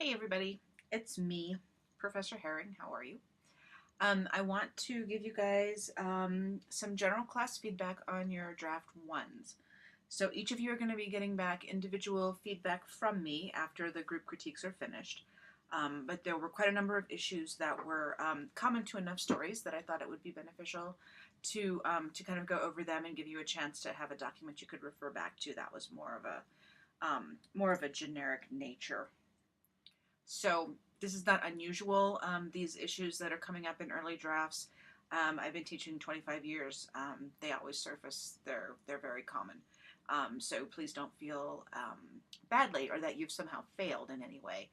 Hey everybody, it's me, Professor Herring. How are you? I want to give you guys some general class feedback on your draft ones. So each of you are going to be getting back individual feedback from me after the group critiques are finished. But there were quite a number of issues that were common to enough stories that I thought it would be beneficial to kind of go over them and give you a chance to have a document you could refer back to that was more of a generic nature. So this is not unusual. These issues that are coming up in early drafts, I've been teaching 25 years. They always surface. They're very common. So please don't feel badly or that you've somehow failed in any way.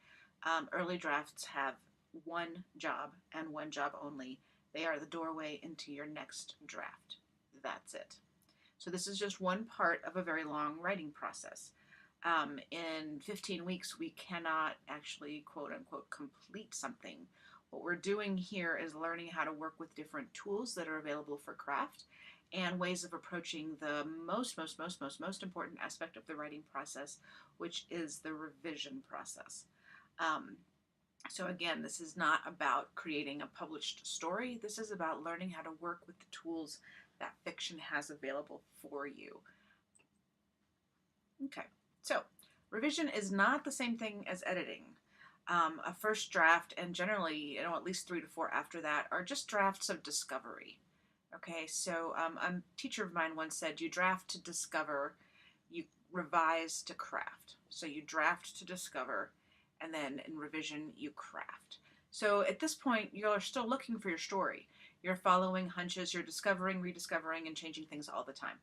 Early drafts have one job and one job only. They are the doorway into your next draft. That's it. So this is just one part of a very long writing process. In 15 weeks, we cannot actually quote unquote complete something. What we're doing here is learning how to work with different tools that are available for craft and ways of approaching the most important aspect of the writing process, which is the revision process. Um, so again, this is not about creating a published story. This is about learning how to work with the tools that fiction has available for you. Okay, so revision is not the same thing as editing. A first draft, and generally, at least 3 to 4 after that, are just drafts of discovery. Okay, so a teacher of mine once said, you draft to discover, you revise to craft. So you draft to discover, and then in revision, you craft. So at this point, you're still looking for your story. You're following hunches, you're discovering, rediscovering, and changing things all the time.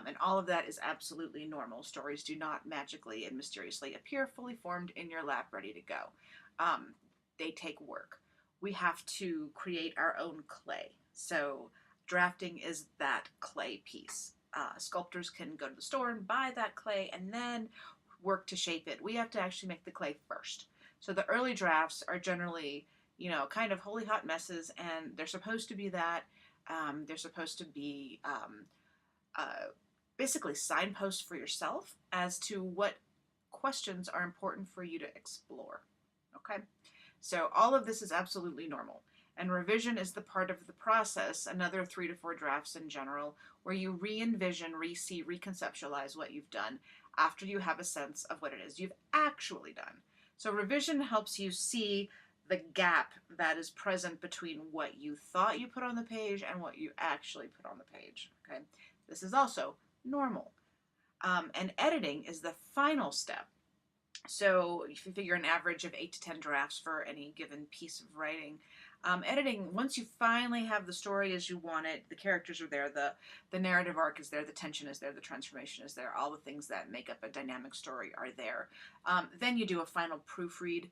And all of that is absolutely normal. Stories do not magically and mysteriously appear fully formed in your lap, ready to go. They take work. We have to create our own clay. So, drafting is that clay piece. Sculptors can go to the store and buy that clay and then work to shape it. We have to actually make the clay first. So, the early drafts are generally, kind of holy hot messes, and they're supposed to be that. They're supposed to be uh, basically signposts for yourself as to what questions are important for you to explore. Okay? So all of this is absolutely normal. And revision is the part of the process, another 3 to 4 drafts in general, where you re envision, re see, reconceptualize what you've done after you have a sense of what it is you've actually done. So revision helps you see the gap that is present between what you thought you put on the page and what you actually put on the page. Okay, this is also normal. And editing is the final step. So if you figure an average of 8 to 10 drafts for any given piece of writing, editing, once you finally have the story as you want it, the characters are there, the narrative arc is there, the tension is there, the transformation is there, all the things that make up a dynamic story are there. Then you do a final proofread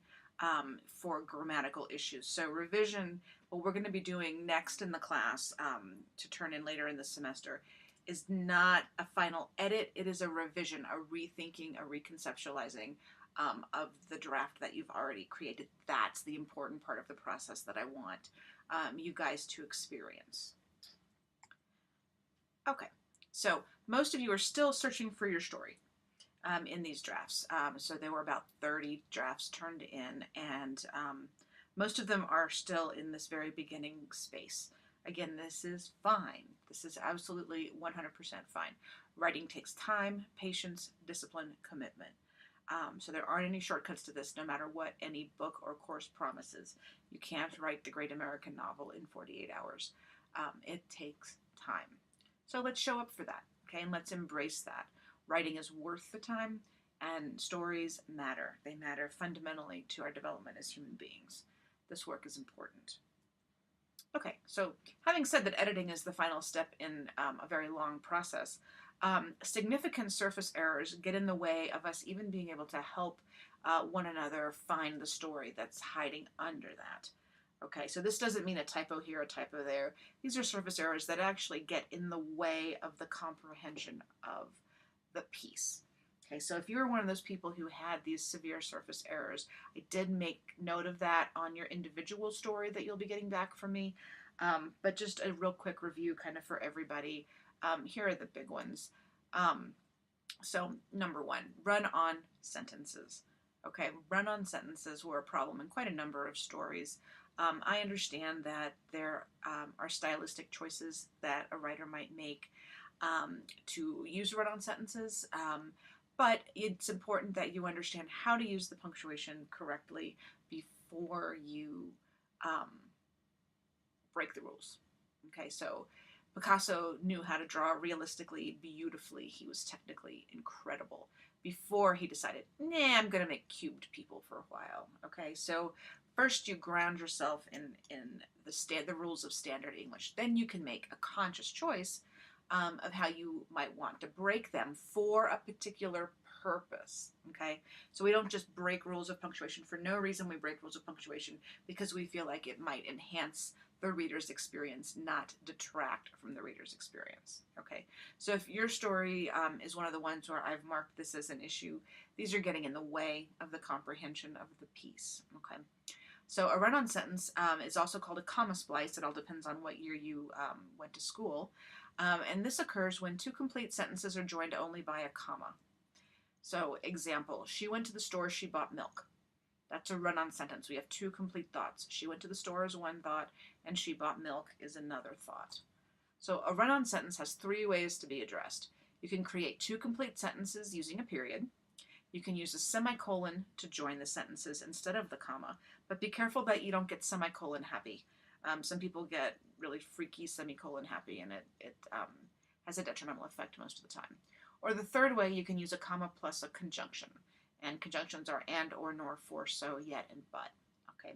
for grammatical issues. So revision, what we're going to be doing next in the class to turn in later in the semester, is not a final edit. It is a revision, a rethinking, a reconceptualizing of the draft that you've already created. That's the important part of the process that I want you guys to experience. Okay, so most of you are still searching for your story in these drafts. So there were about 30 drafts turned in, and most of them are still in this very beginning space. Again, this is fine. This is absolutely 100% fine. Writing takes time, patience, discipline, commitment. So there aren't any shortcuts to this, no matter what any book or course promises. You can't write the great American novel in 48 hours. It takes time. So let's show up for that, okay? And let's embrace that. Writing is worth the time, and stories matter. They matter fundamentally to our development as human beings. This work is important. Okay, so having said that editing is the final step in a very long process, significant surface errors get in the way of us even being able to help one another find the story that's hiding under that. Okay, so this doesn't mean a typo here, a typo there. These are surface errors that actually get in the way of the comprehension of the piece. Okay, so if you're one of those people who had these severe surface errors, I did make note of that on your individual story that you'll be getting back from me. But just a real quick review kind of for everybody. Here are the big ones. So number one, run-on sentences. Okay, run-on sentences were a problem in quite a number of stories. I understand that there are stylistic choices that a writer might make to use run-on sentences, but it's important that you understand how to use the punctuation correctly before you um, break the rules. Okay, so Picasso knew how to draw realistically, beautifully. He was technically incredible before he decided, nah, I'm going to make cubed people for a while. Okay, so first you ground yourself in the rules of standard English. Then you can make a conscious choice of how you might want to break them for a particular purpose. Okay, so we don't just break rules of punctuation for no reason. We break rules of punctuation because we feel like it might enhance the reader's experience, not detract from the reader's experience. Okay, so if your story is one of the ones where I've marked this as an issue, these are getting in the way of the comprehension of the piece. Okay, so a run-on sentence is also called a comma splice. It all depends on what year you went to school. And this occurs when two complete sentences are joined only by a comma. So example, she went to the store, she bought milk. That's a run-on sentence. We have two complete thoughts. She went to the store is one thought, and she bought milk is another thought. So a run-on sentence has three ways to be addressed. You can create two complete sentences using a period. You can use a semicolon to join the sentences instead of the comma, but be careful that you don't get semicolon happy. Some people get really freaky semicolon happy, and it has a detrimental effect most of the time. Or the third way, you can use a comma plus a conjunction. And conjunctions are and, or, nor, for, so, yet, and but. Okay.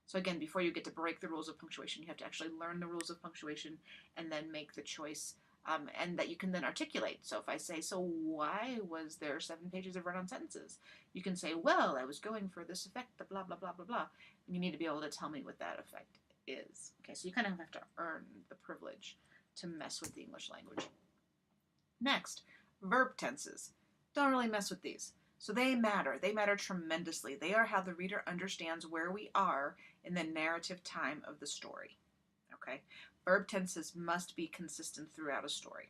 So again, before you get to break the rules of punctuation, you have to actually learn the rules of punctuation and then make the choice, and that you can then articulate. So if I say, so why was there 7 pages of run-on sentences? You can say, well, I was going for this effect, the blah, blah, blah, blah, blah. And you need to be able to tell me what that effect is. Okay, so you kind of have to earn the privilege to mess with the English language. Next, verb tenses. Don't really mess with these. So they matter. They matter tremendously. They are how the reader understands where we are in the narrative time of the story. Okay? Verb tenses must be consistent throughout a story.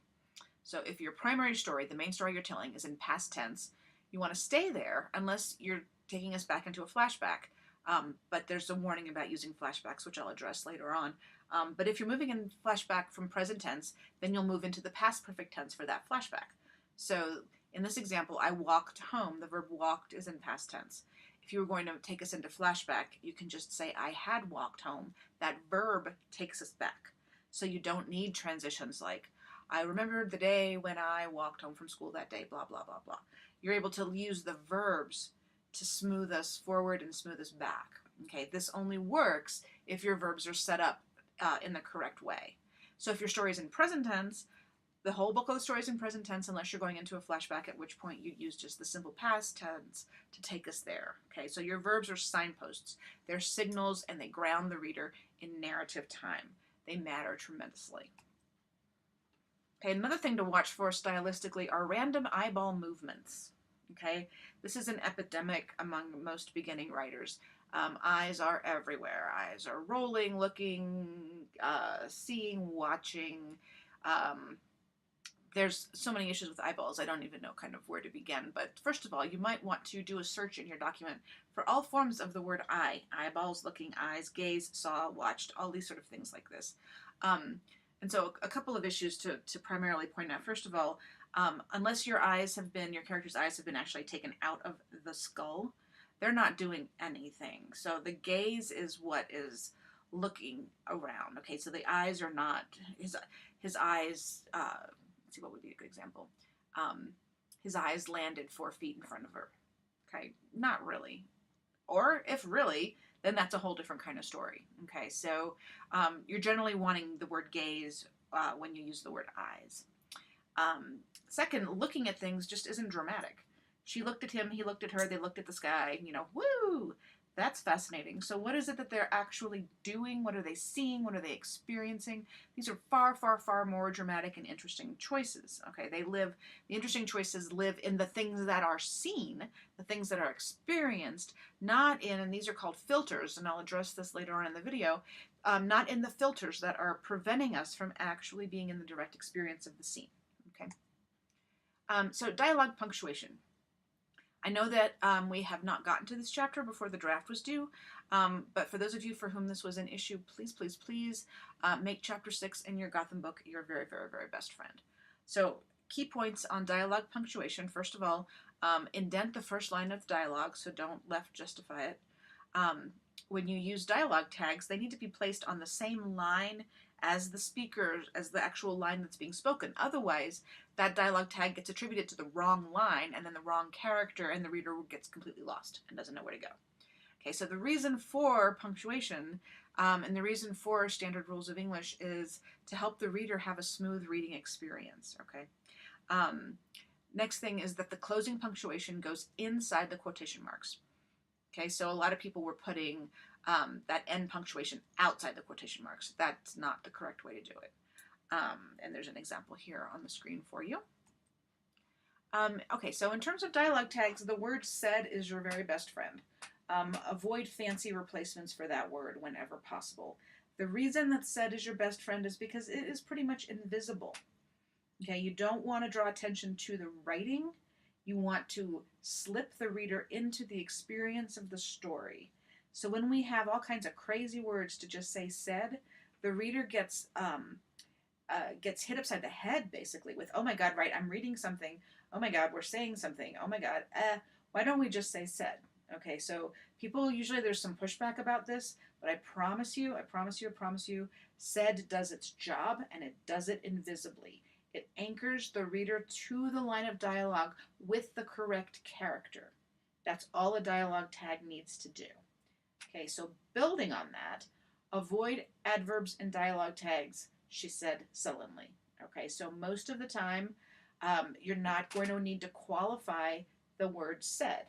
So if your primary story, the main story you're telling, is in past tense, you want to stay there unless you're taking us back into a flashback. But there's a warning about using flashbacks, which I'll address later on. But if you're moving in flashback from present tense, then you'll move into the past perfect tense for that flashback. So in this example, I walked home. The verb walked is in past tense. If you were going to take us into flashback, you can just say, I had walked home. That verb takes us back. So you don't need transitions like, I remember the day when I walked home from school that day, blah, blah, blah, blah. You're able to use the verbs to smooth us forward and smooth us back. Okay, this only works if your verbs are set up in the correct way. So if your story is in present tense, the whole book of the story is in present tense unless you're going into a flashback, at which point you'd use just the simple past tense to take us there. Okay, so your verbs are signposts. They're signals and they ground the reader in narrative time. They matter tremendously. Okay, another thing to watch for stylistically are random eyeball movements. Okay, this is an epidemic among most beginning writers. Eyes are everywhere. Eyes are rolling, looking, seeing, watching. There's so many issues with eyeballs, I don't even know kind of where to begin. But first of all, you might want to do a search in your document for all forms of the word eye. Eyeballs, looking, eyes, gaze, saw, watched, all these sort of things like this. And so a couple of issues to primarily point out. First of all, unless your character's eyes have been actually taken out of the skull, they're not doing anything. So the gaze is what is looking around. Okay, so the eyes are not, his eyes, let's see what would be a good example. His eyes landed 4 feet in front of her. Okay, not really. Or if really, then that's a whole different kind of story. Okay, so you're generally wanting the word gaze when you use the word eyes. Second, looking at things just isn't dramatic. She looked at him, he looked at her, they looked at the sky, woo! That's fascinating. So what is it that they're actually doing? What are they seeing? What are they experiencing? These are far, far, far more dramatic and interesting choices. Okay, the interesting choices live in the things that are seen, the things that are experienced, not in, and these are called filters, and I'll address this later on in the video, not in the filters that are preventing us from actually being in the direct experience of the scene. Okay. So dialogue punctuation. I know that we have not gotten to this chapter before the draft was due, but for those of you for whom this was an issue, please, please, please make chapter 6 in your Gotham book your very, very, very best friend. So, key points on dialogue punctuation. First of all, indent the first line of dialogue, so don't left justify it. When you use dialogue tags, they need to be placed on the same line as the speaker, as the actual line that's being spoken. Otherwise, that dialogue tag gets attributed to the wrong line and then the wrong character, and the reader gets completely lost and doesn't know where to go. Okay, so the reason for punctuation and the reason for standard rules of English is to help the reader have a smooth reading experience. Okay. Next thing is that the closing punctuation goes inside the quotation marks. Okay, so a lot of people were putting that end punctuation outside the quotation marks. That's not the correct way to do it. And there's an example here on the screen for you. Okay, so in terms of dialogue tags, the word said is your very best friend. Avoid fancy replacements for that word whenever possible. The reason that said is your best friend is because it is pretty much invisible. Okay, you don't want to draw attention to the writing. You want to slip the reader into the experience of the story. So when we have all kinds of crazy words to just say said, the reader gets hit upside the head basically with, oh my God, right, I'm reading something. Oh my God, we're saying something. Oh my God, why don't we just say said? Okay, so people usually there's some pushback about this, but I promise you, said does its job and it does it invisibly. It anchors the reader to the line of dialogue with the correct character. That's all a dialogue tag needs to do. Okay, so building on that, avoid adverbs and dialogue tags, she said sullenly. Okay, so most of the time, you're not going to need to qualify the word said.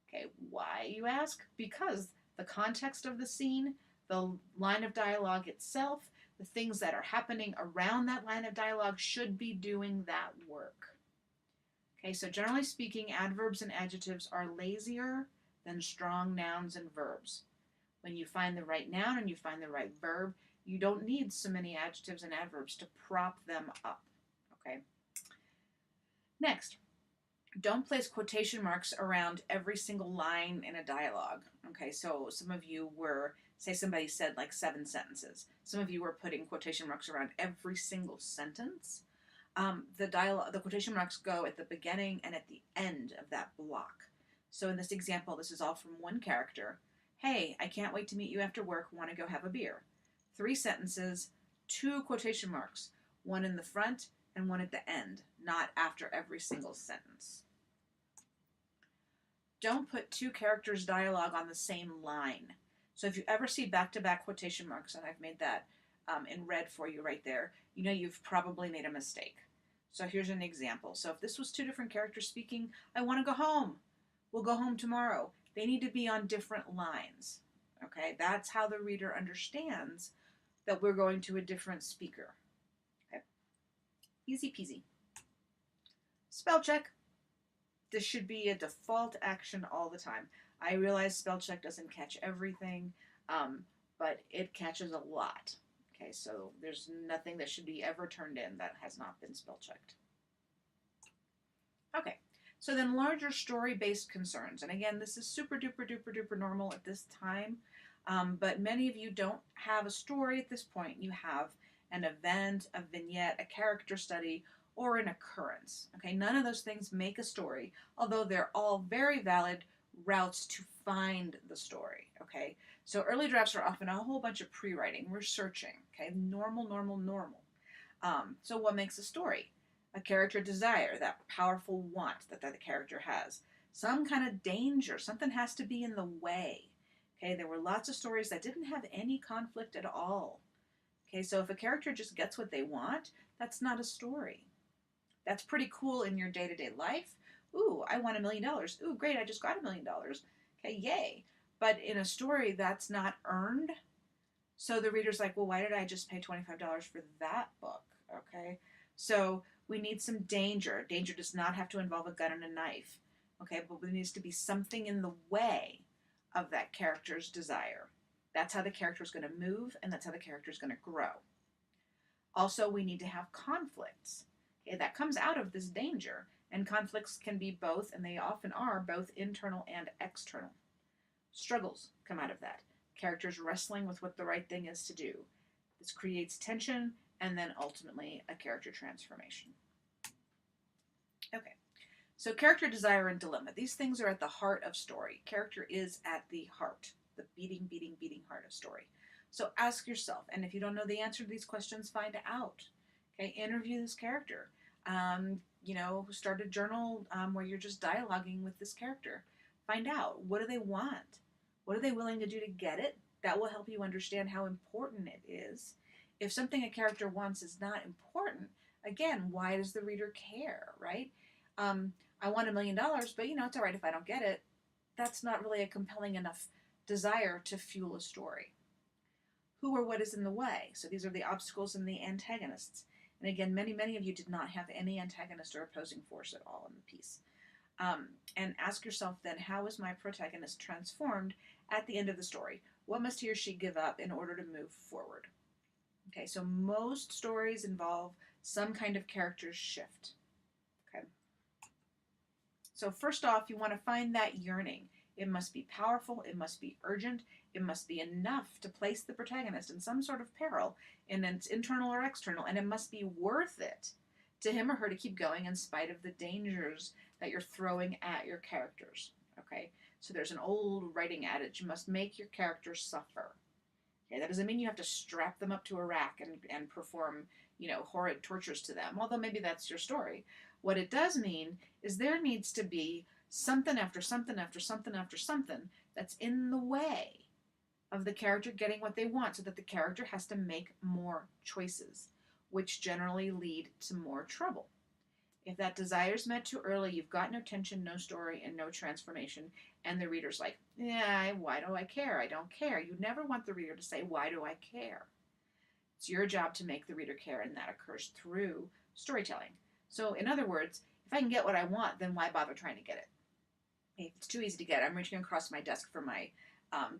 Okay, why, you ask? Because the context of the scene, the line of dialogue itself, the things that are happening around that line of dialogue should be doing that work. Okay, so generally speaking, adverbs and adjectives are lazier than strong nouns and verbs. When you find the right noun and you find the right verb, you don't need so many adjectives and adverbs to prop them up. Okay. Next, don't place quotation marks around every single line in a dialogue. Okay, so some of you were, say somebody said like 7 sentences. Some of you were putting quotation marks around every single sentence. The quotation marks go at the beginning and at the end of that block. So in this example, this is all from one character. Hey, I can't wait to meet you after work. Want to go have a beer? 3 sentences, 2 quotation marks, one in the front and one at the end, not after every single sentence. Don't put 2 characters' dialogue on the same line. So if you ever see back-to-back quotation marks, and I've made that in red for you right there, you know you've probably made a mistake. So here's an example. So if this was 2 different characters speaking, I want to go home. We'll go home tomorrow. They need to be on different lines. Okay, that's how the reader understands that we're going to a different speaker. Okay, easy peasy. Spell check. This should be a default action all the time. I realize spell check doesn't catch everything, but it catches a lot. Okay, so there's nothing that should be ever turned in that has not been spell checked. Okay, so then larger story-based concerns. And again, this is super duper duper duper normal at this time, but many of you don't have a story at this point. You have an event, a vignette, a character study, or an occurrence. Okay, none of those things make a story, although they're all very valid routes to find the story. Okay, so early drafts are often a whole bunch of pre-writing. We're searching. Okay, normal. So what makes a story? A character desire, that powerful want that the character has. Some kind of danger, something has to be in the way. Okay, there were lots of stories that didn't have any conflict at all. Okay, so if a character just gets what they want, that's not a story. That's pretty cool in your day-to-day life. Ooh, I want $1 million. Ooh, great, I just got $1 million. Okay, yay. But in a story, that's not earned. So the reader's like, well, why did I just pay $25 for that book? Okay, so we need some danger. Danger does not have to involve a gun and a knife. Okay, but there needs to be something in the way of that character's desire. That's how the character is going to move, and that's how the character is going to grow. Also, we need to have conflicts. Okay, that comes out of this danger. And conflicts can be both, and they often are both internal and external. Struggles come out of that. Characters wrestling with what the right thing is to do. This creates tension and then ultimately a character transformation. Okay, so character desire and dilemma. These things are at the heart of story. Character is at the heart, the beating, beating, beating heart of story. So ask yourself, and if you don't know the answer to these questions, find out. Okay, interview this character. Start a journal where you're just dialoguing with this character. Find out, what do they want? What are they willing to do to get it? That will help you understand how important it is. If something a character wants is not important, again, why does the reader care, right? I want $1 million, but it's all right if I don't get it. That's not really a compelling enough desire to fuel a story. Who or what is in the way? So these are the obstacles and the antagonists. And again, many, many of you did not have any antagonist or opposing force at all in the piece. And ask yourself then, how is my protagonist transformed at the end of the story? What must he or she give up in order to move forward? Okay, so most stories involve some kind of character shift. Okay. So first off, you want to find that yearning. It must be powerful, it must be urgent, it must be enough to place the protagonist in some sort of peril, and it's internal or external, and it must be worth it to him or her to keep going in spite of the dangers that you're throwing at your characters. Okay, so there's an old writing adage: you must make your characters suffer. Okay, that doesn't mean you have to strap them up to a rack and perform, horrid tortures to them, although maybe that's your story. What it does mean is there needs to be something after something after something after something that's in the way of the character getting what they want, so that the character has to make more choices, which generally lead to more trouble. If that desire is met too early, you've got no tension, no story, and no transformation, and the reader's like, yeah, why do I care? I don't care. You never want the reader to say, why do I care? It's your job to make the reader care, and that occurs through storytelling. So in other words, if I can get what I want, then why bother trying to get it? If it's too easy to get, I'm reaching across my desk for my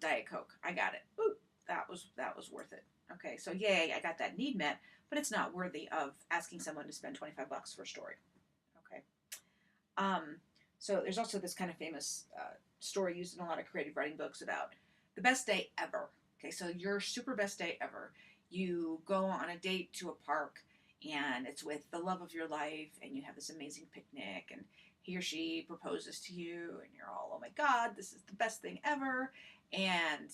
Diet Coke. I got it. Ooh, that was worth it. Okay, so yay, I got that need met, but it's not worthy of asking someone to spend $25 for a story. Okay. So there's also this kind of famous story used in a lot of creative writing books about the best day ever. Okay, so your super best day ever. You go on a date to a park, and it's with the love of your life, and you have this amazing picnic, and he or she proposes to you, and you're all, oh my God, this is the best thing ever, and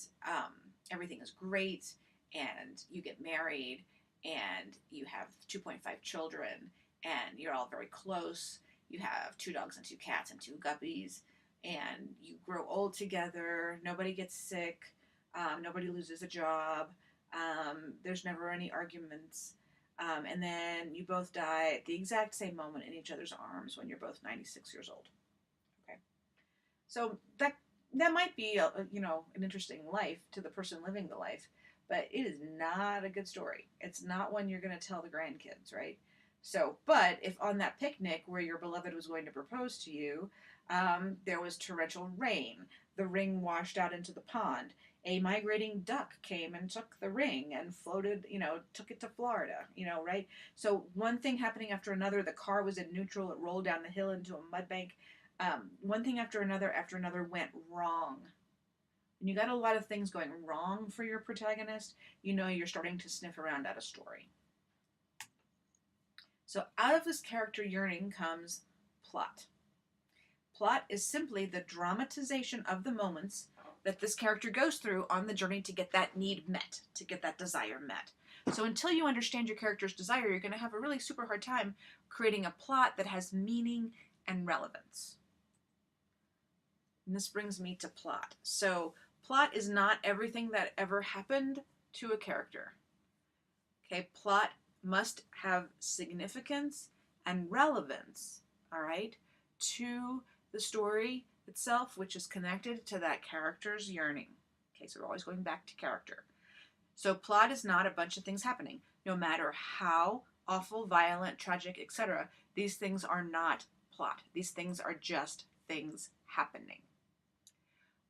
everything is great, and you get married, and you have 2.5 children, and you're all very close. You have 2 dogs and 2 cats and 2 guppies, and you grow old together. Nobody gets sick. Nobody loses a job. There's never any arguments. And then you both die at the exact same moment in each other's arms when you're both 96 years old. Okay, so that might be an interesting life to the person living the life, but it is not a good story. It's not one you're going to tell the grandkids, right? So, but if on that picnic where your beloved was going to propose to you, there was torrential rain, the ring washed out into the pond, a migrating duck came and took the ring and floated, took it to Florida, right? So one thing happening after another, the car was in neutral, it rolled down the hill into a mud bank. One thing after another went wrong. When you got a lot of things going wrong for your protagonist, you're starting to sniff around at a story. So out of this character yearning comes plot. Plot is simply the dramatization of the moments that this character goes through on the journey to get that need met, to get that desire met. So until you understand your character's desire, you're going to have a really super hard time creating a plot that has meaning and relevance. And this brings me to plot. So plot is not everything that ever happened to a character. Okay, plot must have significance and relevance, all right, to the story itself, which is connected to that character's yearning. Okay, so we're always going back to character. So plot is not a bunch of things happening. No matter how awful, violent, tragic, etc., these things are not plot. These things are just things happening.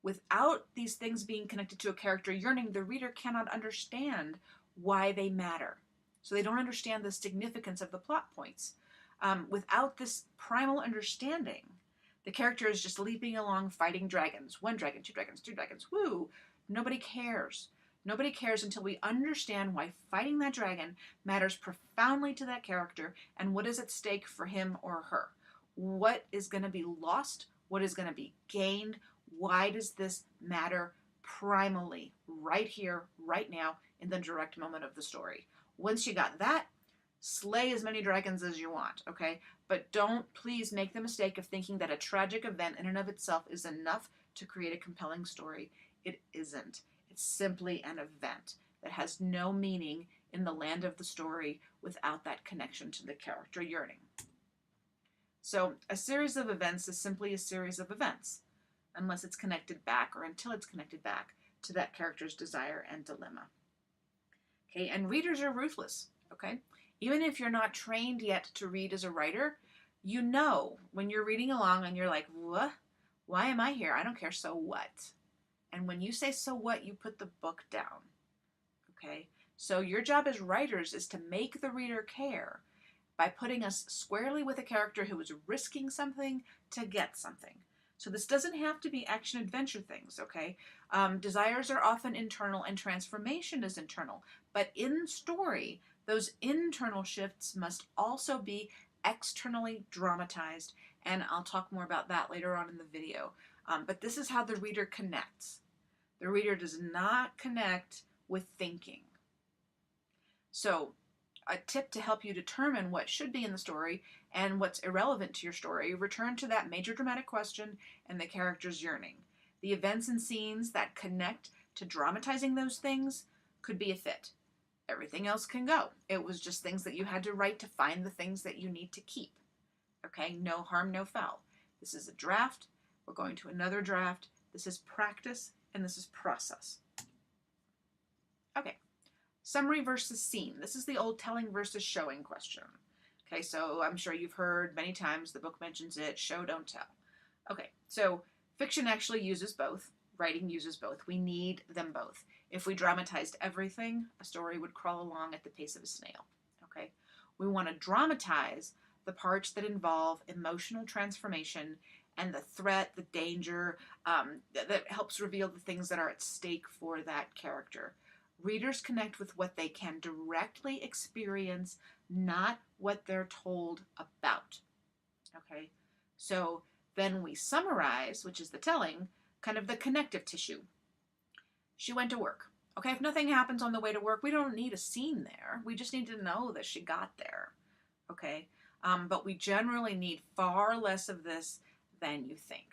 Without these things being connected to a character yearning, the reader cannot understand why they matter. So they don't understand the significance of the plot points. Without this primal understanding, the character is just leaping along fighting dragons. One dragon, two dragons, three dragons. Woo! Nobody cares. Nobody cares until we understand why fighting that dragon matters profoundly to that character and what is at stake for him or her. What is going to be lost? What is going to be gained? Why does this matter primally right here, right now, in the direct moment of the story? Once you got that, slay as many dragons as you want, okay? But don't please make the mistake of thinking that a tragic event in and of itself is enough to create a compelling story. It isn't. It's simply an event that has no meaning in the land of the story without that connection to the character yearning. So a series of events is simply a series of events, unless it's connected back or until it's connected back to that character's desire and dilemma. Okay, and readers are ruthless, okay? Even if you're not trained yet to read as a writer, you know when you're reading along and you're like, what? Why am I here? I don't care, so what? And when you say so what, you put the book down, okay? So your job as writers is to make the reader care by putting us squarely with a character who is risking something to get something. So this doesn't have to be action-adventure things, okay? Desires are often internal and transformation is internal. But in story, those internal shifts must also be externally dramatized, and I'll talk more about that later on in the video. But this is how the reader connects. The reader does not connect with thinking. So a tip to help you determine what should be in the story and what's irrelevant to your story, return to that major dramatic question and the character's yearning. The events and scenes that connect to dramatizing those things could be a fit. Everything else can go. It was just things that you had to write to find the things that you need to keep. Okay, no harm, no foul. This is a draft. We're going to another draft. This is practice, and this is process. Okay, summary versus scene. This is the old telling versus showing question. Okay, so I'm sure you've heard many times, the book mentions it, show, don't tell. Okay, so fiction actually uses both. Writing uses both. We need them both. If we dramatized everything, a story would crawl along at the pace of a snail. Okay, we want to dramatize the parts that involve emotional transformation and the threat, the danger, that helps reveal the things that are at stake for that character. Readers connect with what they can directly experience, not what they're told about. Okay, so then we summarize, which is the telling, kind of the connective tissue. She went to work. Okay, if nothing happens on the way to work, we don't need a scene there. We just need to know that she got there. Okay, but we generally need far less of this than you think.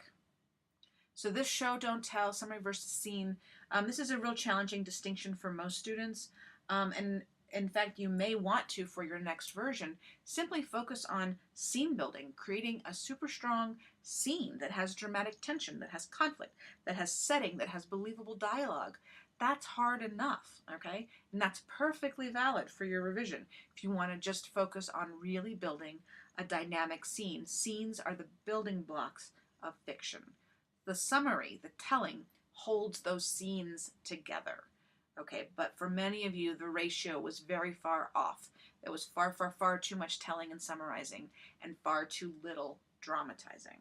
So this show, don't tell, summary versus scene, this is a real challenging distinction for most students. And in fact, you may want to, for your next version, simply focus on scene building, creating a super strong scene that has dramatic tension, that has conflict, that has setting, that has believable dialogue. That's hard enough, okay? And that's perfectly valid for your revision if you want to just focus on really building a dynamic scene. Scenes are the building blocks of fiction. The summary, the telling, holds those scenes together. Okay, but for many of you, the ratio was very far off. There was far, far, far too much telling and summarizing and far too little dramatizing.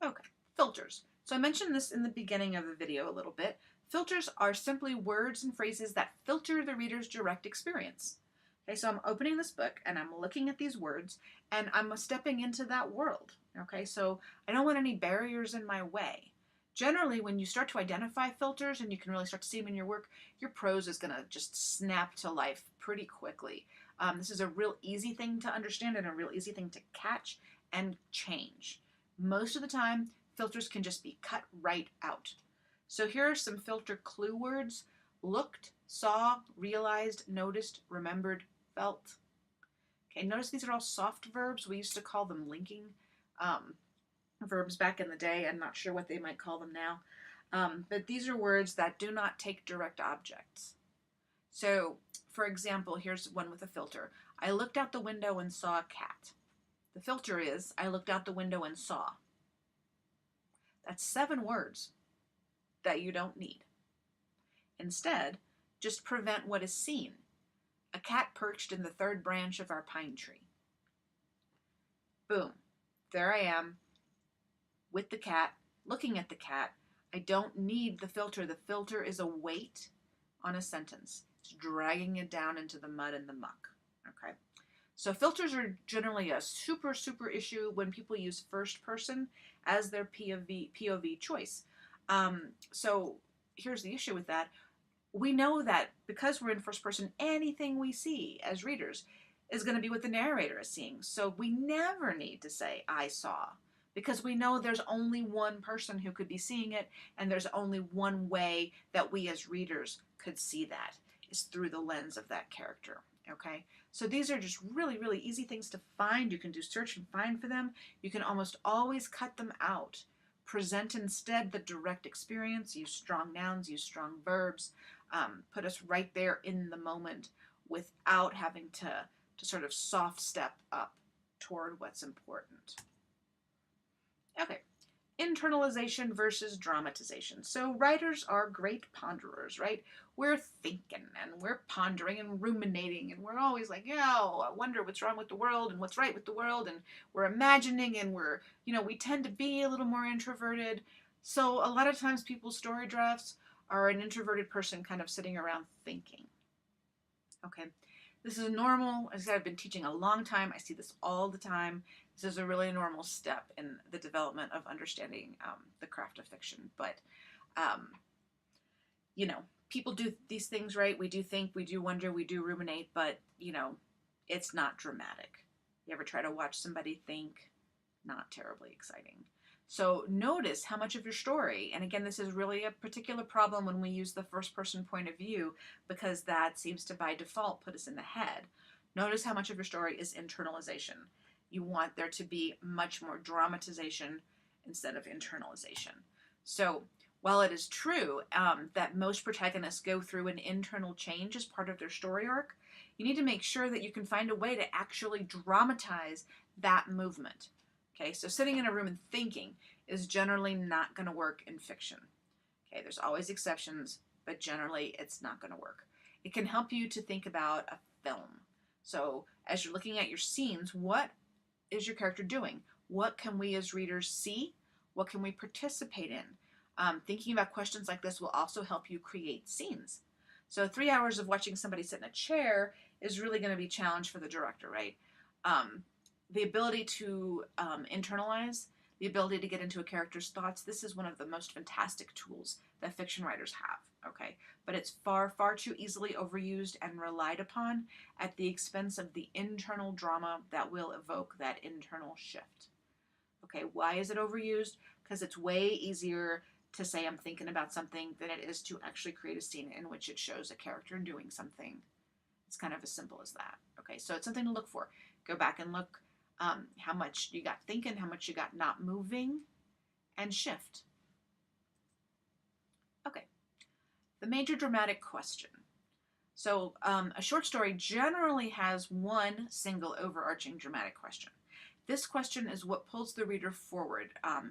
Okay, filters. So I mentioned this in the beginning of the video a little bit. Filters are simply words and phrases that filter the reader's direct experience. Okay, so I'm opening this book and I'm looking at these words and I'm stepping into that world. Okay, so I don't want any barriers in my way. Generally, when you start to identify filters and you can really start to see them in your work, your prose is going to just snap to life pretty quickly. This is a real easy thing to understand and a real easy thing to catch and change. Most of the time, filters can just be cut right out. So here are some filter clue words: looked, saw, realized, noticed, remembered, felt. Okay, notice these are all soft verbs. We used to call them linking verbs back in the day. I'm not sure what they might call them now. But these are words that do not take direct objects. So, for example, here's one with a filter. I looked out the window and saw a cat. The filter is, I looked out the window and saw. That's 7 words that you don't need. Instead, just prevent what is seen. A cat perched in the third branch of our pine tree. Boom. There I am with the cat, looking at the cat. I don't need the filter. The filter is a weight on a sentence. It's dragging it down into the mud and the muck. Okay. So filters are generally a super, super issue when people use first person as their POV choice. So here's the issue with that. We know that because we're in first person, anything we see as readers is going to be what the narrator is seeing. So we never need to say, I saw, because we know there's only one person who could be seeing it, and there's only one way that we as readers could see that, is through the lens of that character. Okay, so these are just really, really easy things to find. You can do search and find for them. You can almost always cut them out. Present instead the direct experience. Use strong nouns, use strong verbs. Put us right there in the moment without having to sort of soft step up toward what's important. Okay, internalization versus dramatization. So writers are great ponderers, right? We're thinking and we're pondering and ruminating, and we're always like, yeah, I wonder what's wrong with the world and what's right with the world, and we're imagining, and we tend to be a little more introverted. So a lot of times people's story drafts are an introverted person kind of sitting around thinking. Okay, this is normal. As I said, I've been teaching a long time. I see this all the time. This is a really normal step in the development of understanding the craft of fiction. But, people do these things, right? We do think, we do wonder, we do ruminate, but, it's not dramatic. You ever try to watch somebody think? Not terribly exciting. So notice how much of your story, and again, this is really a particular problem when we use the first person point of view, because that seems to by default put us in the head. Notice how much of your story is internalization. You want there to be much more dramatization instead of internalization. So while it is true that most protagonists go through an internal change as part of their story arc, you need to make sure that you can find a way to actually dramatize that movement. Okay, so sitting in a room and thinking is generally not going to work in fiction. Okay, there's always exceptions, but generally it's not going to work. It can help you to think about a film. So as you're looking at your scenes, what is your character doing? What can we as readers see? What can we participate in? Thinking about questions like this will also help you create scenes. So 3 hours of watching somebody sit in a chair is really going to be a challenge for the director, right? The ability to internalize, the ability to get into a character's thoughts, this is one of the most fantastic tools that fiction writers have, okay? But it's far, far too easily overused and relied upon at the expense of the internal drama that will evoke that internal shift. Okay, why is it overused? Because it's way easier to say I'm thinking about something than it is to actually create a scene in which it shows a character doing something. It's kind of as simple as that. Okay, so it's something to look for. Go back and look how much you got thinking, how much you got not moving, and shift. Okay, the major dramatic question. So a short story generally has one single overarching dramatic question. This question is what pulls the reader forward.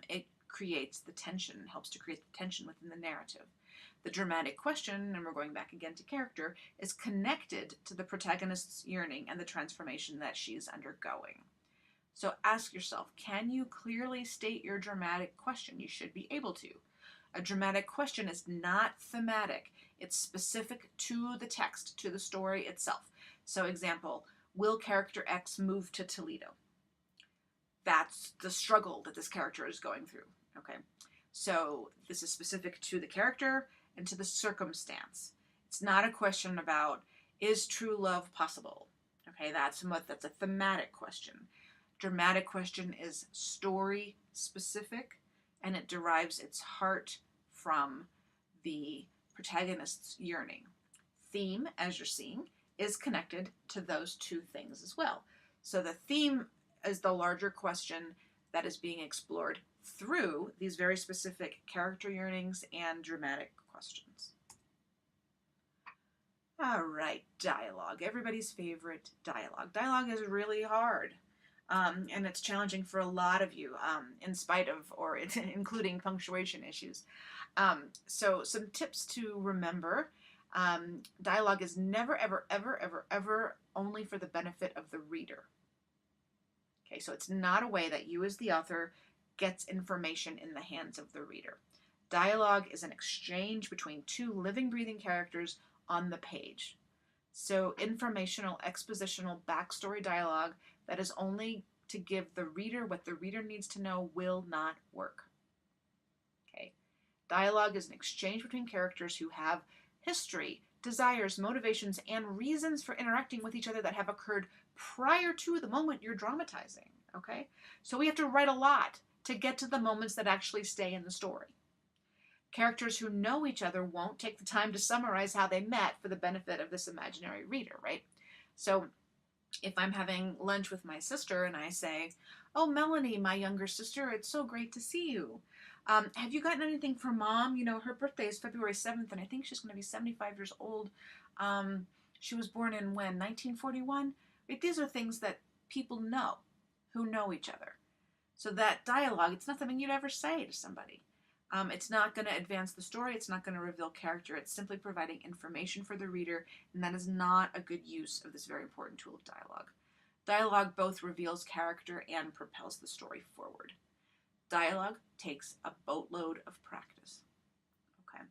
It creates the tension, helps to create the tension within the narrative. The dramatic question, and we're going back again to character, is connected to the protagonist's yearning and the transformation that she's undergoing. So ask yourself, can you clearly state your dramatic question? You should be able to. A dramatic question is not thematic. It's specific to the text, to the story itself. So example, will character X move to Toledo? That's the struggle that this character is going through. Okay, so this is specific to the character and to the circumstance. It's not a question about, is true love possible? Okay, that's a thematic question. Dramatic question is story specific, and it derives its heart from the protagonist's yearning. Theme, as you're seeing, is connected to those two things as well. So the theme is the larger question that is being explored through these very specific character yearnings and dramatic questions. All right, dialogue. Everybody's favorite dialogue. Dialogue is really hard. And it's challenging for a lot of you, in spite of or including punctuation issues. So some tips to remember. Dialogue is never, ever, ever, ever, ever only for the benefit of the reader. Okay, so it's not a way that you as the author gets information in the hands of the reader. Dialogue is an exchange between two living, breathing characters on the page. So informational, expositional, backstory dialogue that is only to give the reader what the reader needs to know will not work. Okay. Dialogue is an exchange between characters who have history, desires, motivations, and reasons for interacting with each other that have occurred prior to the moment you're dramatizing. Okay? So we have to write a lot to get to the moments that actually stay in the story. Characters who know each other won't take the time to summarize how they met for the benefit of this imaginary reader, right? So if I'm having lunch with my sister and I say, "Oh, Melanie, my younger sister, it's so great to see you. Have you gotten anything for Mom? You know, her birthday is February 7th, and I think she's going to be 75 years old. She was born in when? 1941? Right? These are things that people know who know each other. So that dialogue, it's not something you'd ever say to somebody. It's not going to advance the story. It's not going to reveal character. It's simply providing information for the reader, and that is not a good use of this very important tool of dialogue. Dialogue both reveals character and propels the story forward. Dialogue takes a boatload of practice. Okay.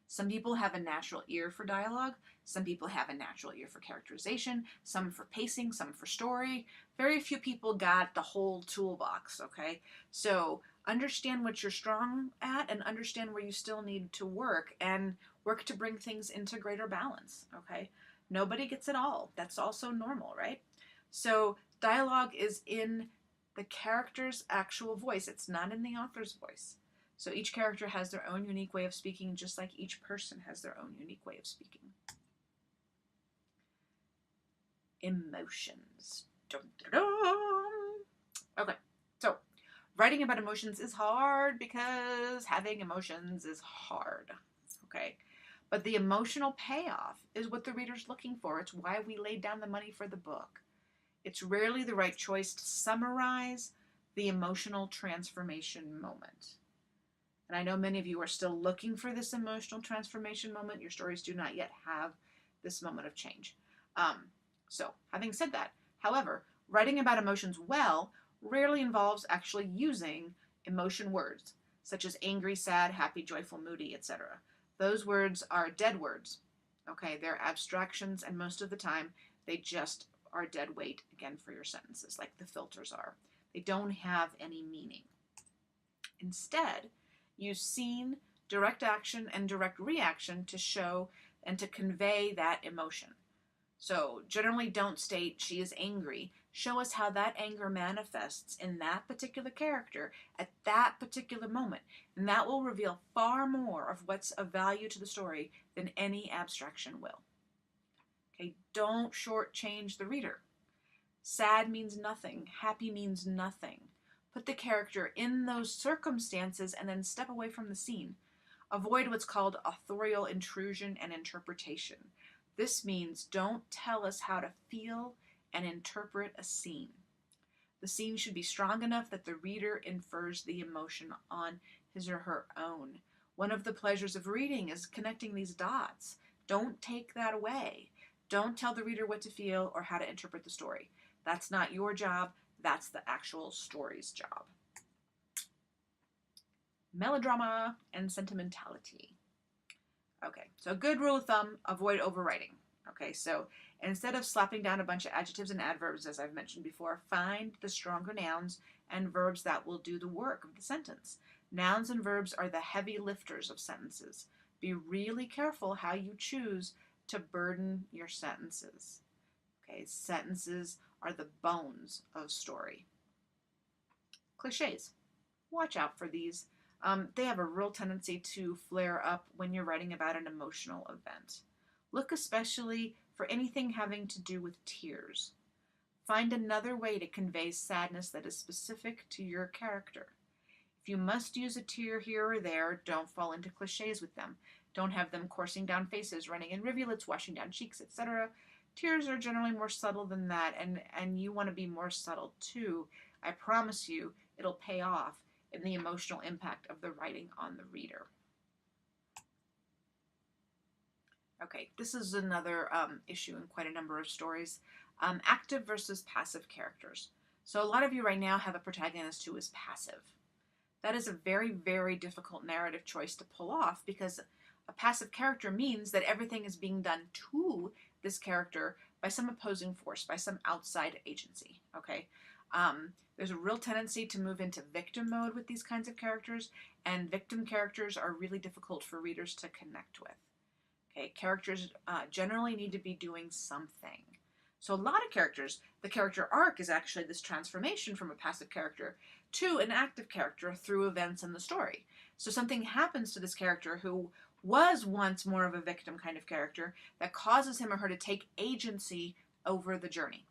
Some people have a natural ear for dialogue. Some people have a natural ear for characterization. Some for pacing. Some for story. Very few people got the whole toolbox. Okay. So understand what you're strong at and understand where you still need to work and work to bring things into greater balance. Okay. Nobody gets it all. That's also normal, right? So dialogue is in the character's actual voice. It's not in the author's voice. So each character has their own unique way of speaking, just like each person has their own unique way of speaking. Emotions. Dun, dun, dun. Okay, so writing about emotions is hard because having emotions is hard. Okay, but the emotional payoff is what the reader's looking for. It's why we laid down the money for the book. It's rarely the right choice to summarize the emotional transformation moment. And I know many of you are still looking for this emotional transformation moment. Your stories do not yet have this moment of change. So, having said that, however, writing about emotions well rarely involves actually using emotion words, such as angry, sad, happy, joyful, moody, etc. Those words are dead words. Okay, they're abstractions, and most of the time they just are dead weight, again, for your sentences, like the filters are. They don't have any meaning. Instead, use scene, direct action, and direct reaction to show and to convey that emotion. So generally don't state she is angry. Show us how that anger manifests in that particular character at that particular moment. And that will reveal far more of what's of value to the story than any abstraction will. Okay, don't shortchange the reader. Sad means nothing. Happy means nothing. Put the character in those circumstances and then step away from the scene. Avoid what's called authorial intrusion and interpretation. This means don't tell us how to feel and interpret a scene. The scene should be strong enough that the reader infers the emotion on his or her own. One of the pleasures of reading is connecting these dots. Don't take that away. Don't tell the reader what to feel or how to interpret the story. That's not your job. That's the actual story's job. Melodrama and sentimentality. Okay, so a good rule of thumb, avoid overwriting. Okay, so instead of slapping down a bunch of adjectives and adverbs, as I've mentioned before, find the stronger nouns and verbs that will do the work of the sentence. Nouns and verbs are the heavy lifters of sentences. Be really careful how you choose to burden your sentences. Okay, sentences are the bones of story. Cliches. Watch out for these. They have a real tendency to flare up when you're writing about an emotional event. Look especially for anything having to do with tears. Find another way to convey sadness that is specific to your character. If you must use a tear here or there, don't fall into cliches with them. Don't have them coursing down faces, running in rivulets, washing down cheeks, etc. Tears are generally more subtle than that, and you want to be more subtle too. I promise you, it'll pay off in the emotional impact of the writing on the reader. Okay, this is another issue in quite a number of stories. Active versus passive characters. So a lot of you right now have a protagonist who is passive. That is a very, very difficult narrative choice to pull off because a passive character means that everything is being done to this character by some opposing force, by some outside agency. Okay, there's a real tendency to move into victim mode with these kinds of characters, and victim characters are really difficult for readers to connect with. Okay, characters generally need to be doing something. So a lot of characters, the character arc is actually this transformation from a passive character to an active character through events in the story. So something happens to this character who was once more of a victim kind of character that causes him or her to take agency over the journey.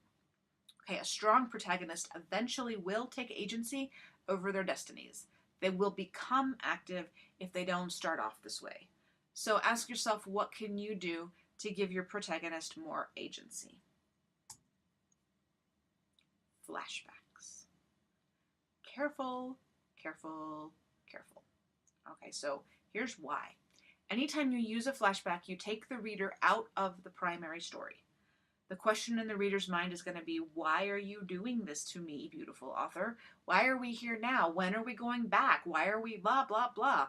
Okay, a strong protagonist eventually will take agency over their destinies. They will become active if they don't start off this way. So ask yourself, what can you do to give your protagonist more agency? Flashbacks. Careful, careful, careful. Okay, so here's why. Anytime you use a flashback, you take the reader out of the primary story. The question in the reader's mind is going to be, why are you doing this to me, beautiful author? Why are we here now? When are we going back? Why are we blah, blah, blah?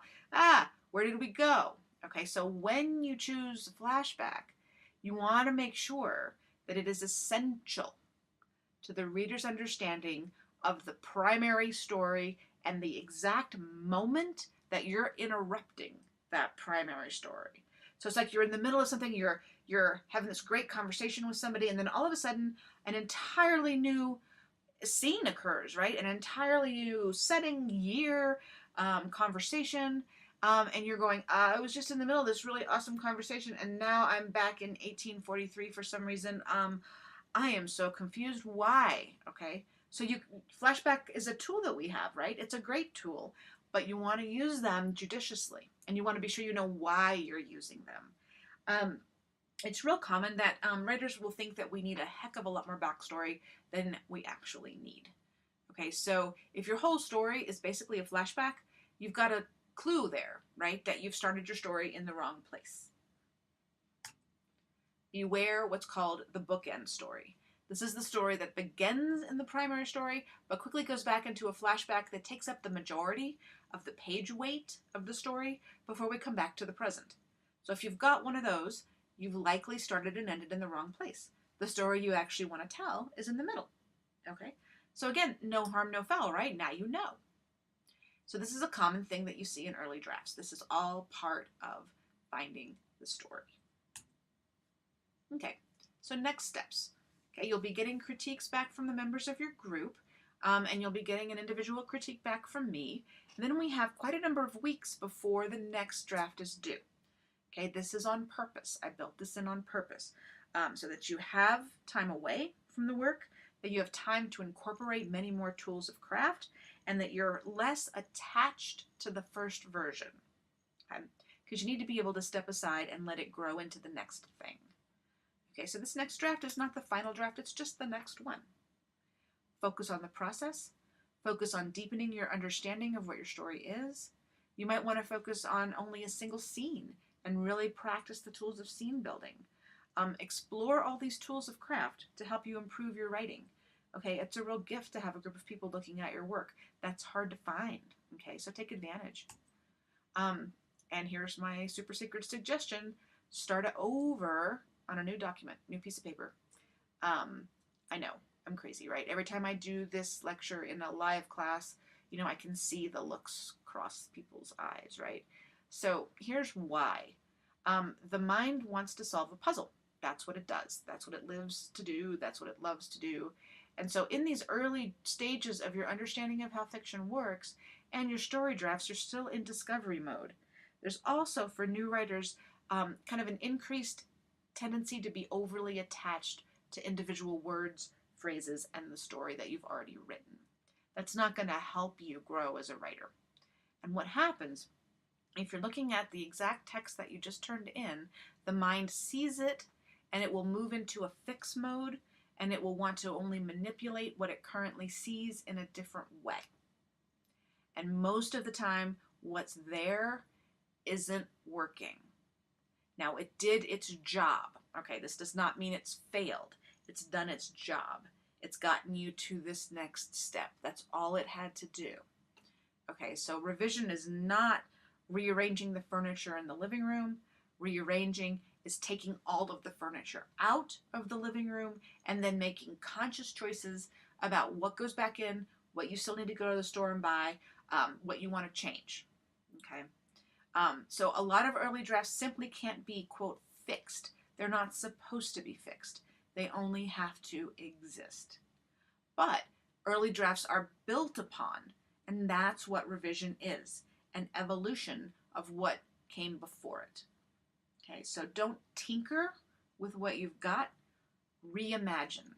Where did we go? Okay, so when you choose flashback, you want to make sure that it is essential to the reader's understanding of the primary story and the exact moment that you're interrupting that primary story. So it's like you're in the middle of something, you're having this great conversation with somebody, and then all of a sudden an entirely new scene occurs, right? An entirely new setting, year, conversation, and you're going, I was just in the middle of this really awesome conversation, and now I'm back in 1843 for some reason. I am so confused. Why? Okay. So flashback is a tool that we have, right? It's a great tool, but you want to use them judiciously, and you want to be sure you know why you're using them. It's real common that writers will think that we need a heck of a lot more backstory than we actually need. Okay, so if your whole story is basically a flashback, you've got a clue there, right? That you've started your story in the wrong place. Beware what's called the bookend story. This is the story that begins in the primary story, but quickly goes back into a flashback that takes up the majority of the page weight of the story before we come back to the present. So if you've got one of those, you've likely started and ended in the wrong place. The story you actually want to tell is in the middle. Okay? So again, no harm, no foul, right? Now you know. So this is a common thing that you see in early drafts. This is all part of finding the story. Okay, so next steps. Okay, you'll be getting critiques back from the members of your group, and you'll be getting an individual critique back from me. And then we have quite a number of weeks before the next draft is due. Okay, this is on purpose. I built this in on purpose so that you have time away from the work, that you have time to incorporate many more tools of craft, and that you're less attached to the first version. Okay? Because you need to be able to step aside and let it grow into the next thing. Okay, so this next draft is not the final draft, it's just the next one. Focus on the process. Focus on deepening your understanding of what your story is. You might want to focus on only a single scene and really practice the tools of scene building. Explore all these tools of craft to help you improve your writing. Okay, it's a real gift to have a group of people looking at your work. That's hard to find. Okay, so take advantage. And here's my super secret suggestion. Start it over on a new document, new piece of paper. I know, I'm crazy, right? Every time I do this lecture in a live class, I can see the looks cross people's eyes, right? So here's why. The mind wants to solve a puzzle. That's what it does. That's what it lives to do. That's what it loves to do. And so in these early stages of your understanding of how fiction works and your story drafts, you're still in discovery mode. There's also, for new writers, kind of an increased tendency to be overly attached to individual words, phrases, and the story that you've already written. That's not going to help you grow as a writer. And what happens, if you're looking at the exact text that you just turned in, the mind sees it and it will move into a fix mode, and it will want to only manipulate what it currently sees in a different way. And most of the time, what's there isn't working. Now, it did its job. Okay, this does not mean it's failed. It's done its job. It's gotten you to this next step. That's all it had to do. Okay, so revision is not rearranging the furniture in the living room. Rearranging is taking all of the furniture out of the living room and then making conscious choices about what goes back in, what you still need to go to the store and buy, what you want to change. Okay, so a lot of early drafts simply can't be, quote, fixed. They're not supposed to be fixed. They only have to exist. But early drafts are built upon, and that's what revision is, an evolution of what came before it. Okay, so don't tinker with what you've got, reimagine.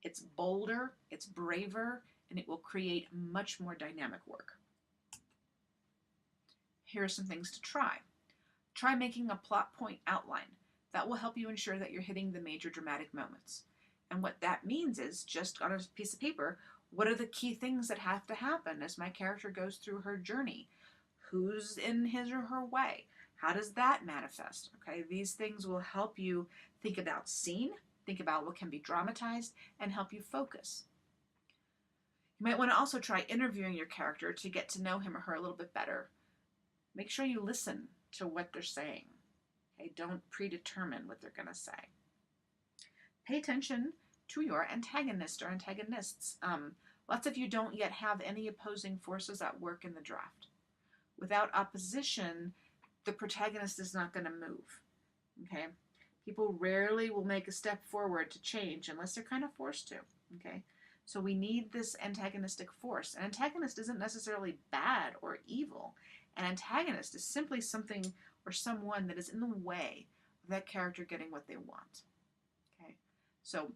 It's bolder, it's braver, and it will create much more dynamic work. Here are some things to try. Try making a plot point outline. That will help you ensure that you're hitting the major dramatic moments. And what that means is, just on a piece of paper, what are the key things that have to happen as my character goes through her journey? Who's in his or her way? How does that manifest? Okay, these things will help you think about scene, think about what can be dramatized, and help you focus. You might want to also try interviewing your character to get to know him or her a little bit better. Make sure you listen to what they're saying. Okay, don't predetermine what they're going to say. Pay attention to your antagonist or antagonists. Lots of you don't yet have any opposing forces at work in the draft. Without opposition, the protagonist is not going to move. Okay? People rarely will make a step forward to change unless they're kind of forced to. Okay? So we need this antagonistic force. An antagonist isn't necessarily bad or evil. An antagonist is simply something or someone that is in the way of that character getting what they want. Okay? So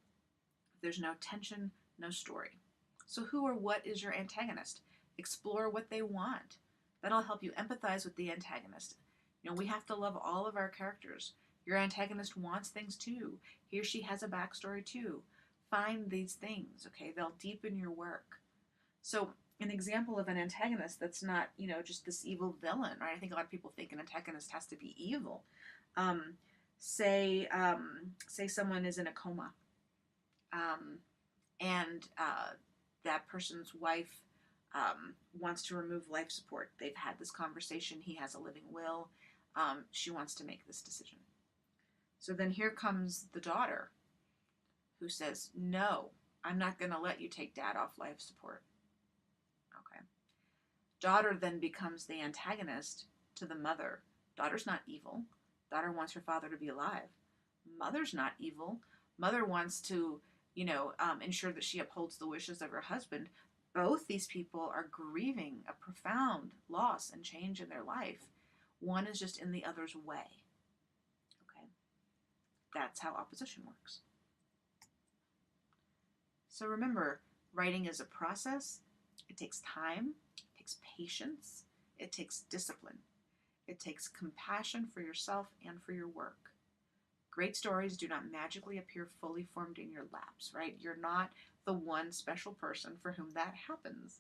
there's no tension, no story. So who or what is your antagonist? Explore what they want. That'll help you empathize with the antagonist. You know, we have to love all of our characters. Your antagonist wants things too. He or she has a backstory too. Find these things, okay? They'll deepen your work. So an example of an antagonist that's not, just this evil villain, right? I think a lot of people think an antagonist has to be evil. Say someone is in a coma, and that person's wife wants to remove life support. They've had this conversation. He has a living will. She wants to make this decision. So then here comes the daughter who says, no, I'm not going to let you take dad off life support. Okay. Daughter then becomes the antagonist to the mother. Daughter's not evil. Daughter wants her father to be alive. Mother's not evil. Mother wants to, ensure that she upholds the wishes of her husband. Both these people are grieving a profound loss and change in their life. One is just in the other's way. Okay? That's how opposition works. So remember, writing is a process. It takes time. It takes patience. It takes discipline. It takes compassion for yourself and for your work. Great stories do not magically appear fully formed in your laps, right? You're not the one special person for whom that happens.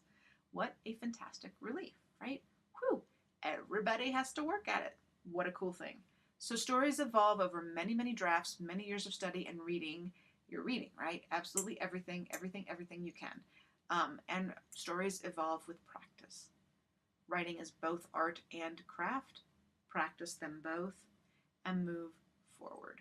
What a fantastic relief, right? Whew, everybody has to work at it. What a cool thing. So stories evolve over many, many drafts, many years of study and reading. You're reading, right? Absolutely everything you can. And stories evolve with practice. Writing is both art and craft. Practice them both and move forward.